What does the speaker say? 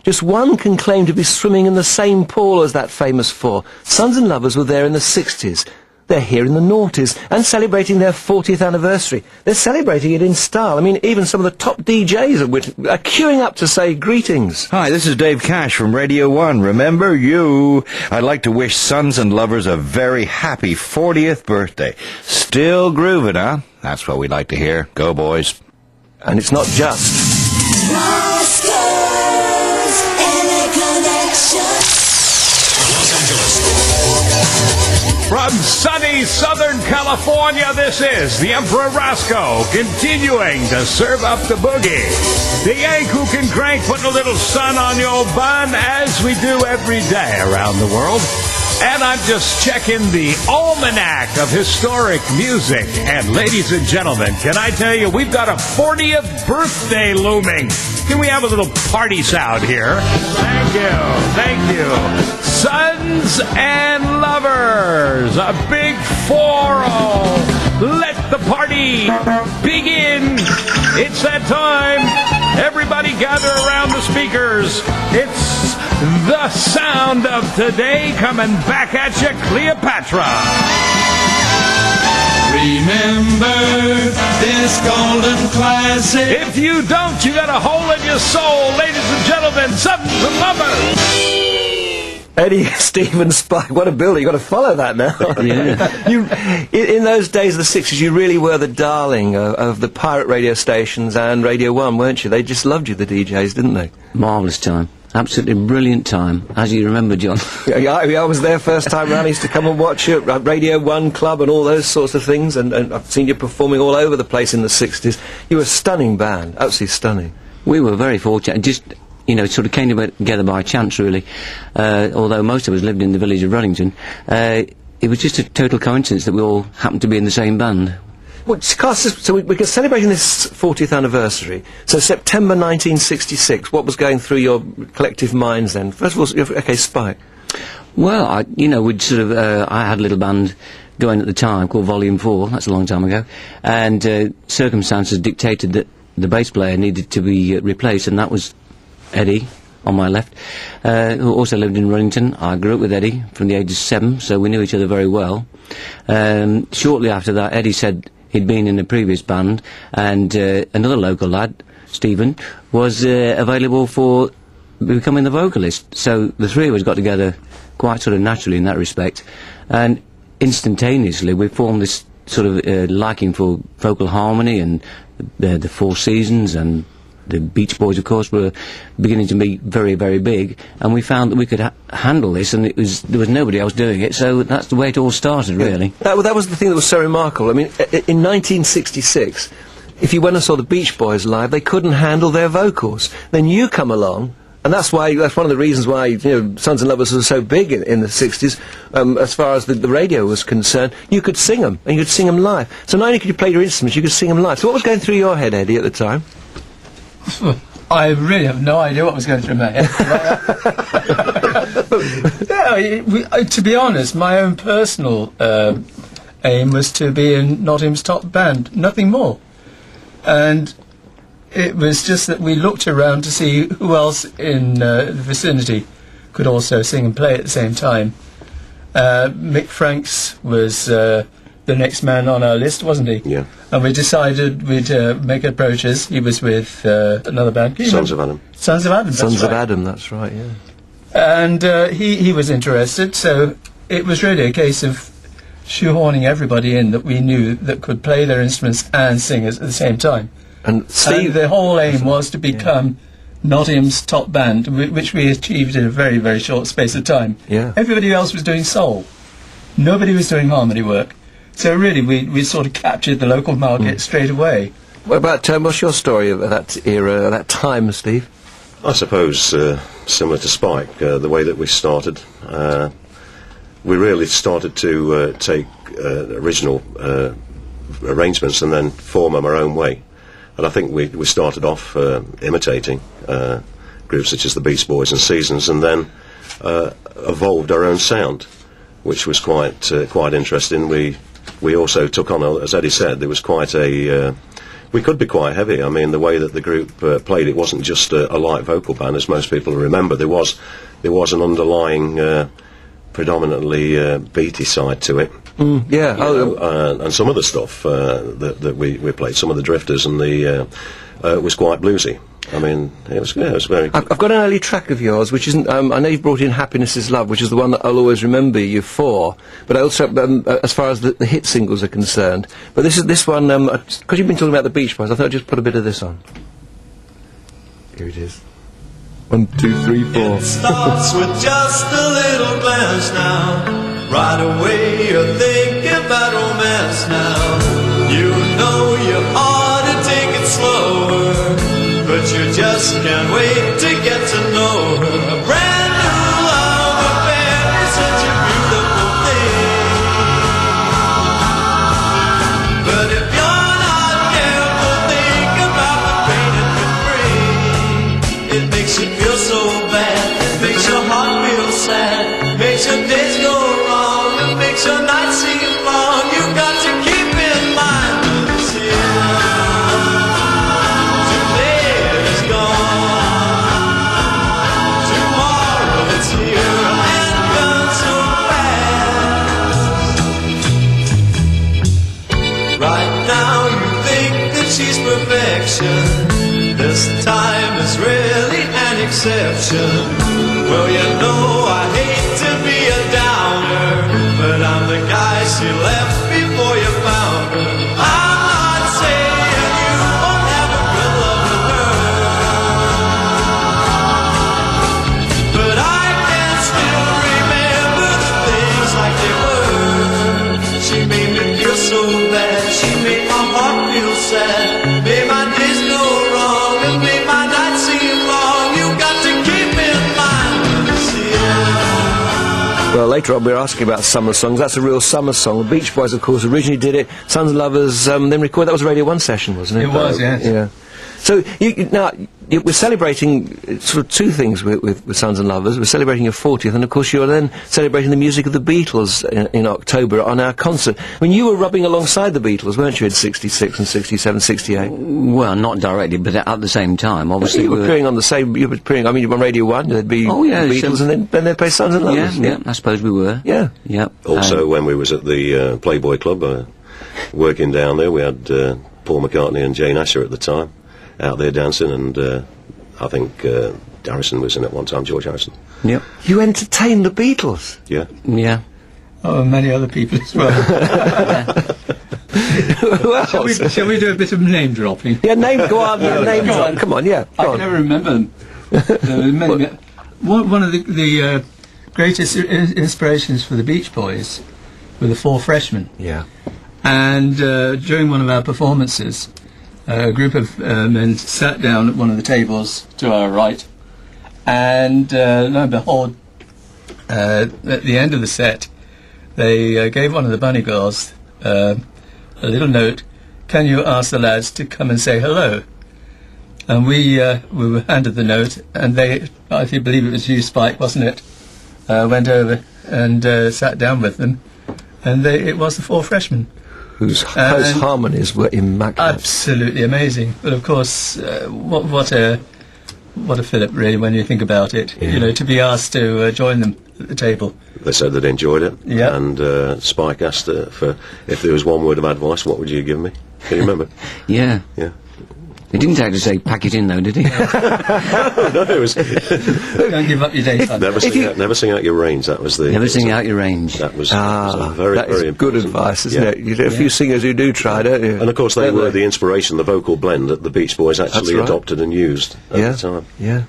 Just one can claim to be swimming in the same pool as that famous four. Sons and Lovers were there in the 60s. They're here in the noughties and celebrating their 40th anniversary. They're celebrating it in style. I mean, even some of the top DJs are queuing up to say greetings. Hi, this is Dave Cash from Radio 1. Remember you. I'd like to wish Sons and Lovers a very happy 40th birthday. Still grooving, huh? That's what we'd like to hear. Go, boys. And it's not just... From sunny Southern California, this is the Emperor Roscoe, continuing to serve up the boogie. The Yank who can crank, putting a little sun on your bun, as we do every day around the world. And I'm just checking the almanac of historic music. And ladies and gentlemen, can I tell you, we've got a 40th birthday looming. Can we have a little party sound here? Thank you. Sons and Lovers, a big 4-0. Let the party begin. It's that time. Everybody gather around the speakers. It's the sound of today coming back at you, Cleopatra. Remember this golden classic. If you don't, you got a hole in your soul, ladies and gentlemen, Sons and Lovers. Eddie, Stephen, Spike, what a building. You've got to follow that now. Yeah. In those days of the 60s, you really were the darling of the pirate radio stations and Radio 1, weren't you? They just loved you, the DJs, didn't they? Marvellous time. Absolutely brilliant time, as you remember, John. I was there first time round. I used to come and watch you at Radio 1 Club and all those sorts of things, and I've seen you performing all over the place in the 60s. You were a stunning band, absolutely stunning. We were very fortunate. Just, sort of came together by chance, really. Although most of us lived in the village of Ruddington, it was just a total coincidence that we all happened to be in the same band. Well, so we're celebrating this 40th anniversary. So September 1966, what was going through your collective minds then? First of all, okay, Spike. Well, we'd sort of, I had a little band going at the time called Volume 4, that's a long time ago, and circumstances dictated that the bass player needed to be replaced, and that was Eddy, on my left, who also lived in Ruddington. I grew up with Eddy from the age of 7, so we knew each other very well. Shortly after that, Eddy said he'd been in a previous band, and another local lad, Stephen, was available for becoming the vocalist. So the three of us got together quite sort of naturally in that respect, and instantaneously we formed this sort of liking for vocal harmony, and the Four Seasons and the Beach Boys, of course, were beginning to be very, very big, and we found that we could handle this, and there was nobody else doing it, so that's the way it all started, really. That was the thing that was so remarkable. I mean, in 1966, if you went and saw the Beach Boys live, they couldn't handle their vocals. Then you come along, and that's one of the reasons why, Sons and Lovers was so big in the 60s, as far as the radio was concerned. You could sing them, and you could sing them live. So not only could you play your instruments, you could sing them live. So what was going through your head, Eddie, at the time? I really have no idea what was going through my head. To be honest, my own personal aim was to be in Nottm's top band, nothing more. And it was just that we looked around to see who else in the vicinity could also sing and play at the same time. Mick Franks was the next man on our list, wasn't he? Yeah. And we decided we'd make approaches. He was with another band. Sons of Adam. Sons of Adam, Sons of Adam, that's right, yeah. And he was interested, so it was really a case of shoehorning everybody in that we knew that could play their instruments and sing at the same time. And the whole aim was to become Nottm's top band, which we achieved in a very, very short space of time. Yeah. Everybody else was doing soul. Nobody was doing harmony work. So really, we sort of captured the local market straight away. What about, what's your story of that era, that time, Steve? I suppose similar to Spike, the way that we started, we really started to take original arrangements and then form them our own way. And I think we started off imitating groups such as the Beach Boys and Seasons, and then evolved our own sound, which was quite interesting. We also took on, as Eddie said, there was quite a we could be quite heavy. I mean, the way that the group played, it wasn't just a light vocal band, as most people remember. There was an underlying, predominantly beaty side to it. Yeah. And some other stuff that we played, some of the drifters, and the was quite bluesy. I mean, it was very good. I've got an early track of yours, which isn't. I know you've brought in "Happiness Is Love," which is the one that I'll always remember you for. But I also, as far as the hit singles are concerned, but this one, because you've been talking about the Beach Boys, I thought I'd just put a bit of this on. Here it is. 1, 2, 3, 4. It starts with just a little glance now. Right away you're thinking about romance now. You know you ought to take it slower, but you just can't wait to get to know her. A brand new love affair is such a beautiful thing. But if you're not careful, think about the pain it can bring. It makes you feel so bad, it makes your heart feel sad, makes your days go wrong, it makes your nights seem long. You got to keep in mind this here. Today is gone, tomorrow it's here and gone so fast. Right now you think that she's perfection. This time is really an exception. Well, you know I hate to be a downer, but I'm the guy she left before you found her. I'm not saying you won't have a good love with her, but I can still remember the things like they were. She made me feel so bad, she made my heart feel sad, made my days go wrong and made my nights seem long. You got to keep in mind this year. Well, later on we're asking about summer songs. That's a real summer song. The Beach Boys, of course, originally did it. Sons and Lovers then recorded. That was a Radio 1 session, wasn't it? It was, yes. Yeah. So now we're celebrating sort of two things with Sons and Lovers. We're celebrating your 40th, and of course you're then celebrating the music of the Beatles in October on our concert. I mean, you were rubbing alongside the Beatles, weren't you, in '66 and '67, '68? Well, not directly, but at the same time, obviously. You were appearing on the same. You were appearing. I mean, you were on Radio 1. There'd be Oh, yeah, the Beatles, sure. and then they'd play Sons and Lovers. Yeah, I suppose we were. Yeah. Yep. Also, when we was at the Playboy Club, working down there, we had Paul McCartney and Jane Asher at the time out there dancing, and I think Harrison was in at one time, George Harrison. Yep. You entertained the Beatles. Yeah. Yeah. Oh, and many other people as well. Who else? Shall we do a bit of name dropping? Yeah, go on, name Go drop. on. Come on, yeah. I Go can on. never remember them. There were many, one of the greatest inspirations for the Beach Boys were the Four Freshmen. Yeah. And during one of our performances, a group of men sat down at one of the tables to our right, and lo and behold, at the end of the set, they gave one of the bunny girls a little note. Can you ask the lads to come and say hello? And we were handed the note, and they, I believe it was you, Spike, wasn't it? Went over and sat down with them, and it was the Four Freshmen. Whose harmonies were immaculate. Absolutely amazing. But of course, what a fillip, really, when you think about it. Yeah. You know, to be asked to join them at the table. They said they'd enjoyed it. Yeah. And Spike asked for if there was one word of advice, what would you give me? Can you remember? Yeah. Yeah. He didn't actually say pack it in, though, did he? No, it was Don't give up your daytime. never sing out your range. That was the Never sing out your range. That was a very that is very good important. advice, isn't Yeah. it? You know, a few singers who do try, don't you? And of course, they Don't were the inspiration, the vocal blend that the Beach Boys actually right. adopted and used at Yeah. the time. Yeah.